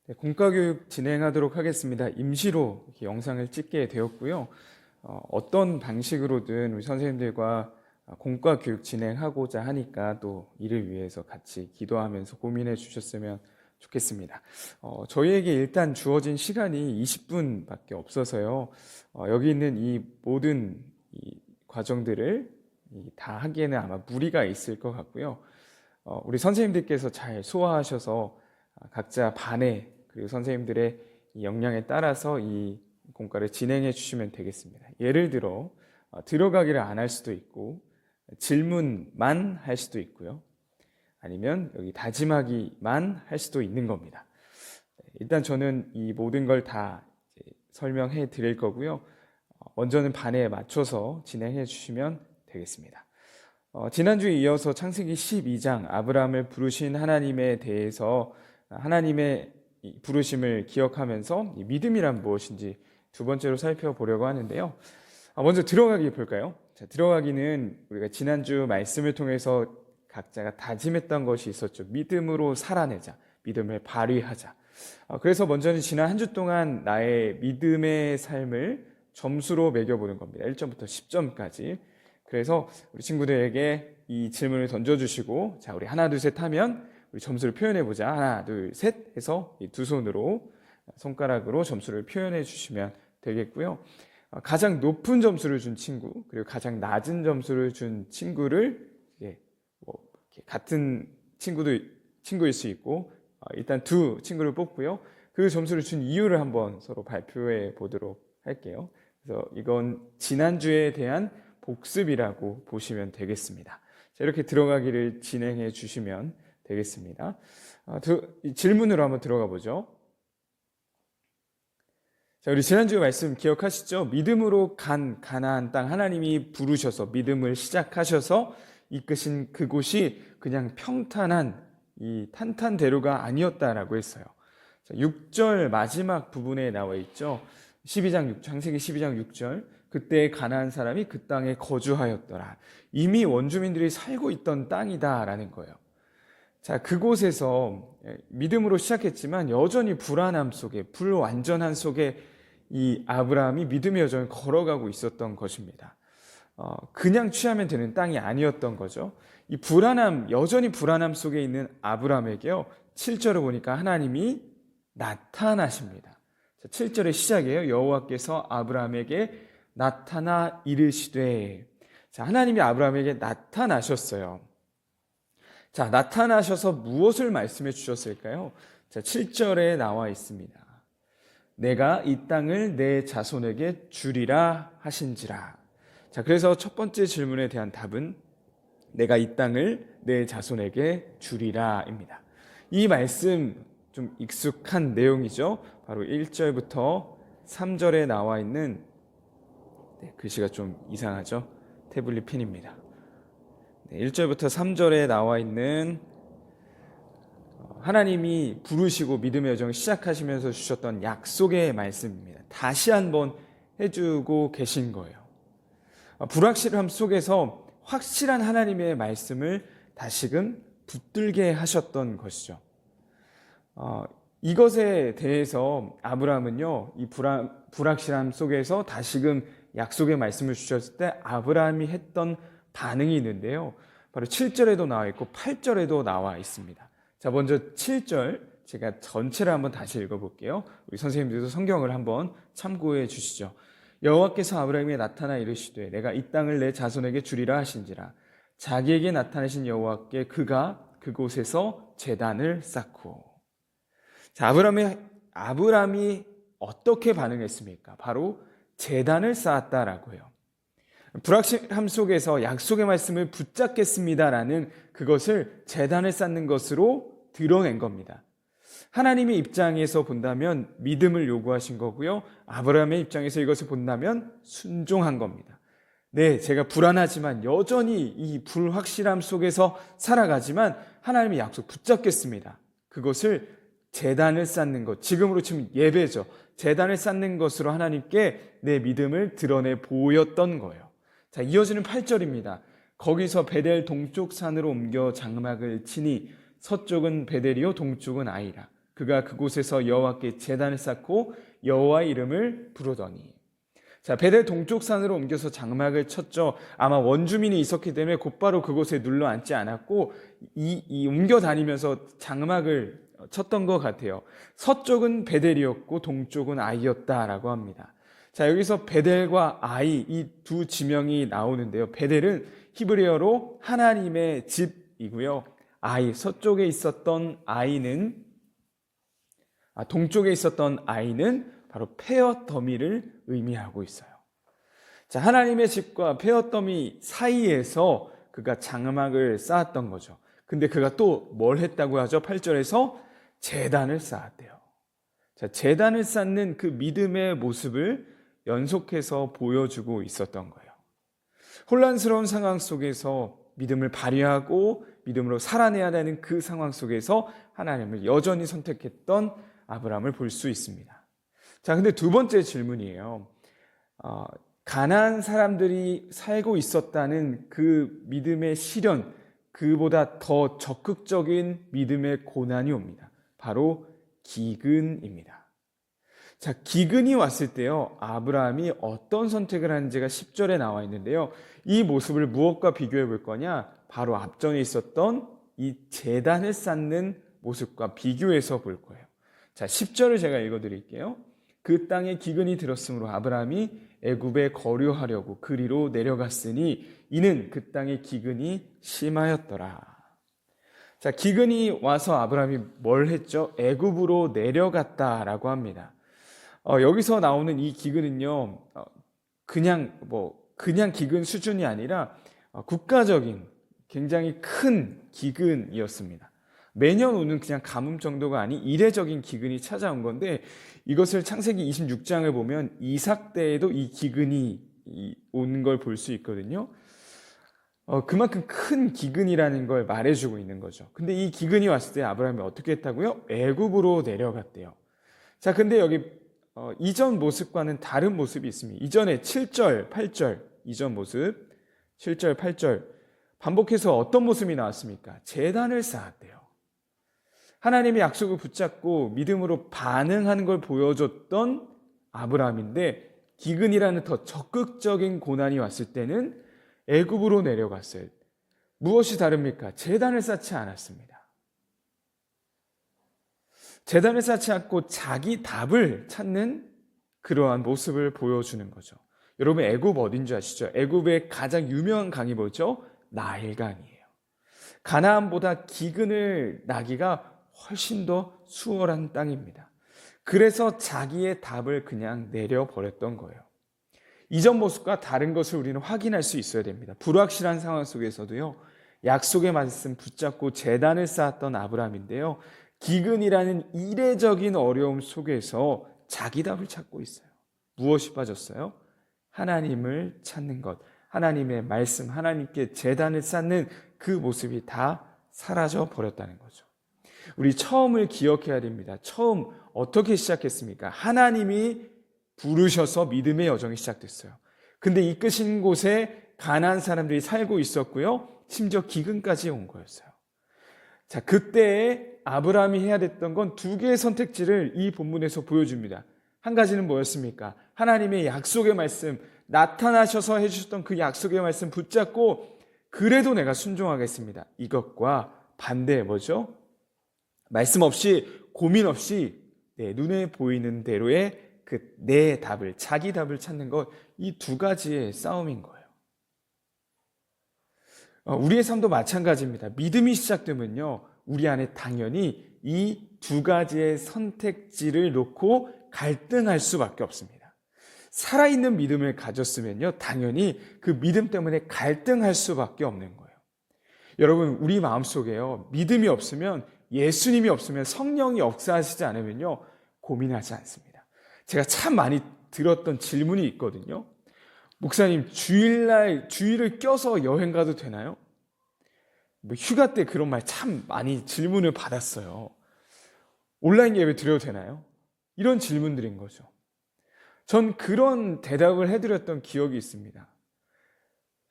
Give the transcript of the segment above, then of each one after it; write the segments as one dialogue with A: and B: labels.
A: 네, 공과교육 진행하도록 하겠습니다. 임시로 이렇게 영상을 찍게 되었고요. 어떤 방식으로든 우리 선생님들과 공과교육 진행하고자 하니까 또 이를 위해서 같이 기도하면서 고민해 주셨으면 좋겠습니다. 저희에게 일단 주어진 시간이 20분밖에 없어서요. 여기 있는 이 모든 이 과정들을 다 하기에는 아마 무리가 있을 것 같고요. 우리 선생님들께서 잘 소화하셔서 각자 반에 그리고 선생님들의 이 역량에 따라서 이 공과를 진행해 주시면 되겠습니다. 예를 들어 들어가기를 안 할 수도 있고 질문만 할 수도 있고요. 아니면 여기 다짐하기만 할 수도 있는 겁니다. 일단 저는 이 모든 걸 다 설명해 드릴 거고요. 먼저는 반에 맞춰서 진행해 주시면 되겠습니다. 지난주에 이어서 창세기 12장 아브라함을 부르신 하나님에 대해서 하나님의 부르심을 기억하면서 믿음이란 무엇인지 두 번째로 살펴보려고 하는데요. 먼저 들어가기 볼까요? 자, 들어가기는 우리가 지난주 말씀을 통해서 각자가 다짐했던 것이 있었죠. 믿음으로 살아내자, 믿음을 발휘하자. 그래서 먼저는 지난 한 주 동안 나의 믿음의 삶을 점수로 매겨보는 겁니다. 1점부터 10점까지. 그래서 우리 친구들에게 이 질문을 던져주시고, 자, 우리 하나, 둘, 셋 하면 우리 점수를 표현해보자. 하나, 둘, 셋 해서 이 두 손으로, 손가락으로 점수를 표현해 주시면 되겠고요. 가장 높은 점수를 준 친구, 그리고 가장 낮은 점수를 준 친구를, 같은 친구일 수 있고, 일단 두 친구를 뽑고요. 그 점수를 준 이유를 한번 서로 발표해 보도록 할게요. 그래서 이건 지난주에 대한 복습이라고 보시면 되겠습니다. 자, 이렇게 들어가기를 진행해 주시면 되겠습니다. 질문으로 한번 들어가 보죠. 자, 우리 지난주 말씀 기억하시죠? 믿음으로 간 가나안 땅 하나님이 부르셔서 믿음을 시작하셔서 이끄신 그곳이 그냥 평탄한 이 탄탄대로가 아니었다라고 했어요. 자, 6절 마지막 부분에 나와 있죠. 창세기 12장 6절. 그때 가나안 사람이 그 땅에 거주하였더라. 이미 원주민들이 살고 있던 땅이다라는 거예요. 자, 그곳에서 믿음으로 시작했지만 여전히 불안함 속에, 불완전한 속에 이 아브라함이 믿음의 여정을 걸어가고 있었던 것입니다. 그냥 취하면 되는 땅이 아니었던 거죠. 이 여전히 불안함 속에 있는 아브라함에게요, 7절을 보니까 하나님이 나타나십니다. 7절의 시작이에요. 여호와께서 아브라함에게 나타나 이르시되. 자, 하나님이 아브라함에게 나타나셨어요. 자, 나타나셔서 무엇을 말씀해 주셨을까요? 자, 7절에 나와 있습니다. 내가 이 땅을 내 자손에게 주리라 하신지라. 자, 그래서 첫 번째 질문에 대한 답은 내가 이 땅을 내 자손에게 주리라입니다. 이 말씀 좀 익숙한 내용이죠. 바로 1절부터 3절에 나와 있는, 글씨가 좀 이상하죠? 태블릿 펜입니다. 1절부터 3절에 나와 있는 하나님이 부르시고 믿음의 여정을 시작하시면서 주셨던 약속의 말씀입니다. 다시 한번 해주고 계신 거예요. 불확실함 속에서 확실한 하나님의 말씀을 다시금 붙들게 하셨던 것이죠. 이것에 대해서 아브라함은요, 이 불확실함 속에서 다시금 약속의 말씀을 주셨을 때 아브라함이 했던 반응이 있는데요. 바로 7절에도 나와 있고 8절에도 나와 있습니다. 자, 먼저 7절 제가 전체를 한번 다시 읽어볼게요. 우리 선생님들도 성경을 한번 참고해 주시죠. 여호와께서 아브라함에게 나타나 이르시되 내가 이 땅을 내 자손에게 주리라 하신지라. 자기에게 나타나신 여호와께 그가 그곳에서 제단을 쌓고. 자, 아브라함이 어떻게 반응했습니까? 바로 제단을 쌓았다라고 해요. 불확실함 속에서 약속의 말씀을 붙잡겠습니다라는 그것을 제단을 쌓는 것으로 드러낸 겁니다. 하나님의 입장에서 본다면 믿음을 요구하신 거고요. 아브라함의 입장에서 이것을 본다면 순종한 겁니다. 네, 제가 불안하지만 여전히 이 불확실함 속에서 살아가지만 하나님의 약속 붙잡겠습니다. 그것을 제단을 쌓는 것, 지금으로 치면 예배죠. 제단을 쌓는 것으로 하나님께 내 믿음을 드러내 보였던 거예요. 자, 이어지는 8절입니다. 거기서 베델 동쪽 산으로 옮겨 장막을 치니 서쪽은 베델이요 동쪽은 아이라. 그가 그곳에서 여호와께 제단을 쌓고 여호와의 이름을 부르더니. 자, 베델 동쪽 산으로 옮겨서 장막을 쳤죠. 아마 원주민이 있었기 때문에 곧바로 그곳에 눌러 앉지 않았고 옮겨 다니면서 장막을 쳤던 것 같아요. 서쪽은 베델이었고 동쪽은 아이였다라고 합니다. 자, 여기서 베델과 아이 이 두 지명이 나오는데요. 베델은 히브리어로 하나님의 집이고요. 아이, 서쪽에 있었던 아이는 동쪽에 있었던 아이는 바로 페어 더미를 의미하고 있어요. 자, 하나님의 집과 페어 더미 사이에서 그가 장막을 쌓았던 거죠. 근데 그가 또 뭘 했다고 하죠? 8절에서 제단을 쌓았대요. 자, 제단을 쌓는 그 믿음의 모습을 연속해서 보여주고 있었던 거예요. 혼란스러운 상황 속에서 믿음을 발휘하고 믿음으로 살아내야 되는 그 상황 속에서 하나님을 여전히 선택했던 아브라함을 볼 수 있습니다. 자, 근데 두 번째 질문이에요. 가나안 사람들이 살고 있었다는 그 믿음의 시련, 그보다 더 적극적인 믿음의 고난이 옵니다. 바로 기근입니다. 자, 기근이 왔을 때요, 아브라함이 어떤 선택을 하는지가 10절에 나와 있는데요. 이 모습을 무엇과 비교해 볼 거냐? 바로 앞전에 있었던 이 제단을 쌓는 모습과 비교해서 볼 거예요. 자, 10절을 제가 읽어드릴게요. 그 땅에 기근이 들었으므로 아브라함이 애굽에 거류하려고 그리로 내려갔으니 이는 그 땅의 기근이 심하였더라. 자, 기근이 와서 아브라함이 뭘 했죠? 애굽으로 내려갔다라고 합니다. 여기서 나오는 이 기근은요, 그냥 기근 수준이 아니라 국가적인 굉장히 큰 기근이었습니다. 매년 오는 그냥 가뭄 정도가 아닌 이례적인 기근이 찾아온 건데, 이것을 창세기 26장을 보면 이삭 때에도 이 기근이 온 걸 볼 수 있거든요. 그만큼 큰 기근이라는 걸 말해주고 있는 거죠. 근데 이 기근이 왔을 때 아브라함이 어떻게 했다고요? 애굽으로 내려갔대요. 자, 근데 여기 이전 모습과는 다른 모습이 있습니다. 이전에 7절, 8절 이전 모습 7절, 8절 반복해서 어떤 모습이 나왔습니까? 제단을 쌓았대요. 하나님의 약속을 붙잡고 믿음으로 반응하는 걸 보여줬던 아브라함인데, 기근이라는 더 적극적인 고난이 왔을 때는 애굽으로 내려갔어요. 무엇이 다릅니까? 제단을 쌓지 않았습니다. 제단을 쌓지 않고 자기 답을 찾는 그러한 모습을 보여주는 거죠. 여러분, 애굽 어딘지 아시죠? 애굽의 가장 유명한 강이 뭐죠? 나일강이에요. 가나안보다 기근을 나기가 훨씬 더 수월한 땅입니다. 그래서 자기의 답을 그냥 내려버렸던 거예요. 이전 모습과 다른 것을 우리는 확인할 수 있어야 됩니다. 불확실한 상황 속에서도요, 약속의 말씀 붙잡고 제단을 쌓았던 아브라함인데요, 기근이라는 이례적인 어려움 속에서 자기 답을 찾고 있어요. 무엇이 빠졌어요? 하나님을 찾는 것, 하나님의 말씀, 하나님께 제단을 쌓는 그 모습이 다 사라져 버렸다는 거죠. 우리 처음을 기억해야 됩니다. 처음 어떻게 시작했습니까? 하나님이 부르셔서 믿음의 여정이 시작됐어요. 근데 이끄신 곳에 가나안 사람들이 살고 있었고요, 심지어 기근까지 온 거였어요. 자, 그때에 아브라함이 해야 됐던 건 두 개의 선택지를 이 본문에서 보여줍니다. 한 가지는 뭐였습니까? 하나님의 약속의 말씀, 나타나셔서 해주셨던 그 약속의 말씀 붙잡고 그래도 내가 순종하겠습니다. 이것과 반대 뭐죠? 말씀 없이, 고민 없이 내 눈에 보이는 대로의 내 답을, 자기 답을 찾는 것, 이 두 가지의 싸움인 거예요. 우리의 삶도 마찬가지입니다. 믿음이 시작되면요, 우리 안에 당연히 이 두 가지의 선택지를 놓고 갈등할 수밖에 없습니다. 살아있는 믿음을 가졌으면요, 당연히 그 믿음 때문에 갈등할 수밖에 없는 거예요. 여러분, 우리 마음속에요, 믿음이 없으면, 예수님이 없으면, 성령이 역사하시지 않으면요, 고민하지 않습니다. 제가 참 많이 들었던 질문이 있거든요. 목사님, 주일을 껴서 여행 가도 되나요? 휴가 때 그런 말 참 많이 질문을 받았어요. 온라인 예배 드려도 되나요? 이런 질문들인 거죠. 전 그런 대답을 해드렸던 기억이 있습니다.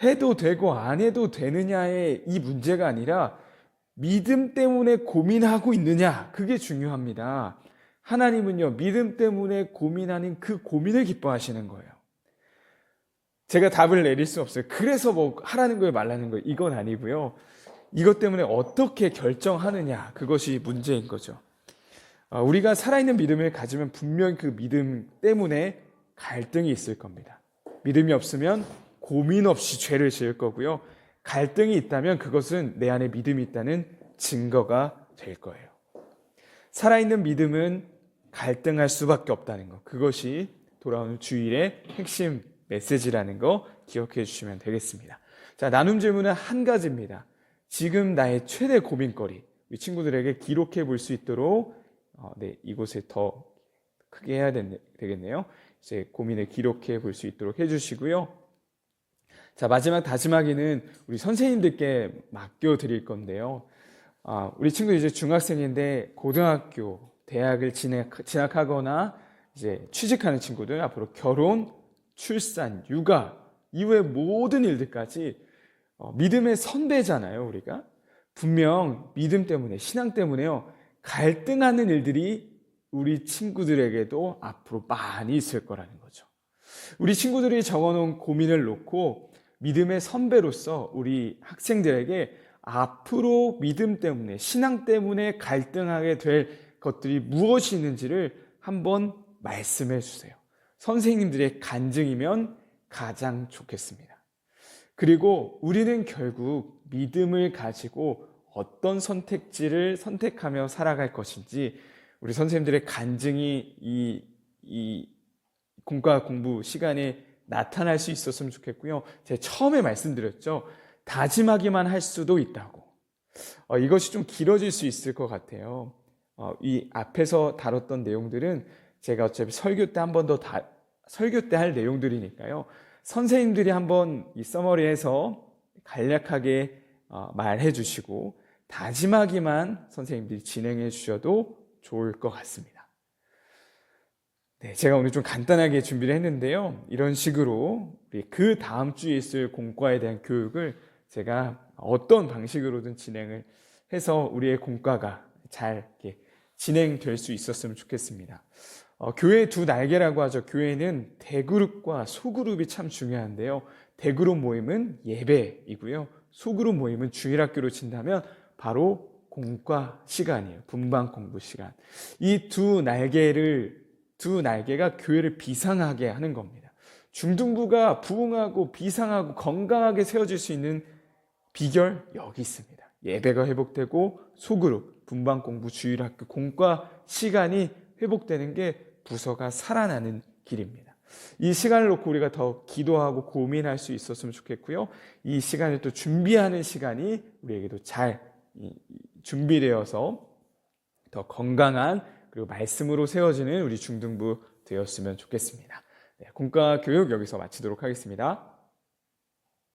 A: 해도 되고 안 해도 되느냐의 이 문제가 아니라 믿음 때문에 고민하고 있느냐? 그게 중요합니다. 하나님은요, 믿음 때문에 고민하는 그 고민을 기뻐하시는 거예요. 제가 답을 내릴 수 없어요. 그래서 뭐 하라는 거예요, 말라는 거예요. 이건 아니고요. 이것 때문에 어떻게 결정하느냐, 그것이 문제인 거죠. 우리가 살아있는 믿음을 가지면 분명히 그 믿음 때문에 갈등이 있을 겁니다. 믿음이 없으면 고민 없이 죄를 지을 거고요. 갈등이 있다면 그것은 내 안에 믿음이 있다는 증거가 될 거예요. 살아있는 믿음은 갈등할 수밖에 없다는 것. 그것이 돌아오는 주일의 핵심 메시지라는 거 기억해 주시면 되겠습니다. 자, 나눔 질문은 한 가지입니다. 지금 나의 최대 고민거리, 우리 친구들에게 기록해 볼 수 있도록 이곳에 더 크게 해야 되겠네요. 이제 고민을 기록해 볼 수 있도록 해주시고요. 자, 마지막 다짐하기는 우리 선생님들께 맡겨드릴 건데요. 우리 친구 이제 중학생인데 고등학교, 대학을 진학하거나 이제 취직하는 친구들, 앞으로 결혼, 출산, 육아 이후의 모든 일들까지 믿음의 선배잖아요, 우리가. 분명 믿음 때문에, 신앙 때문에요, 갈등하는 일들이 우리 친구들에게도 앞으로 많이 있을 거라는 거죠. 우리 친구들이 적어놓은 고민을 놓고 믿음의 선배로서 우리 학생들에게 앞으로 믿음 때문에, 신앙 때문에 갈등하게 될 것들이 무엇이 있는지를 한번 말씀해 주세요. 선생님들의 간증이면 가장 좋겠습니다. 그리고 우리는 결국 믿음을 가지고 어떤 선택지를 선택하며 살아갈 것인지 우리 선생님들의 간증이 이 공과 공부 시간에 나타날 수 있었으면 좋겠고요. 제가 처음에 말씀드렸죠. 다짐하기만 할 수도 있다고. 이것이 좀 길어질 수 있을 것 같아요. 이 앞에서 다뤘던 내용들은 제가 어차피 설교 때 한 번 더 설교 때 할 내용들이니까요. 선생님들이 한번 이 서머리에서 간략하게 말해 주시고 다짐하기만 선생님들이 진행해 주셔도 좋을 것 같습니다. 네, 제가 오늘 좀 간단하게 준비를 했는데요. 이런 식으로 그 다음 주에 있을 공과에 대한 교육을 제가 어떤 방식으로든 진행을 해서 우리의 공과가 잘 이렇게 진행될 수 있었으면 좋겠습니다. 교회의 두 날개라고 하죠. 교회는 대그룹과 소그룹이 참 중요한데요. 대그룹 모임은 예배이고요. 소그룹 모임은 주일학교로 친다면 바로 공과 시간이에요. 분반 공부 시간. 이 두 날개가 교회를 비상하게 하는 겁니다. 중등부가 부흥하고 비상하고 건강하게 세워질 수 있는 비결 여기 있습니다. 예배가 회복되고 소그룹, 분반 공부, 주일학교, 공과 시간이 회복되는 게 부서가 살아나는 길입니다. 이 시간을 놓고 우리가 더 기도하고 고민할 수 있었으면 좋겠고요. 이 시간을 또 준비하는 시간이 우리에게도 잘 준비되어서 더 건강한 그리고 말씀으로 세워지는 우리 중등부 되었으면 좋겠습니다. 네, 공과 교육 여기서 마치도록 하겠습니다.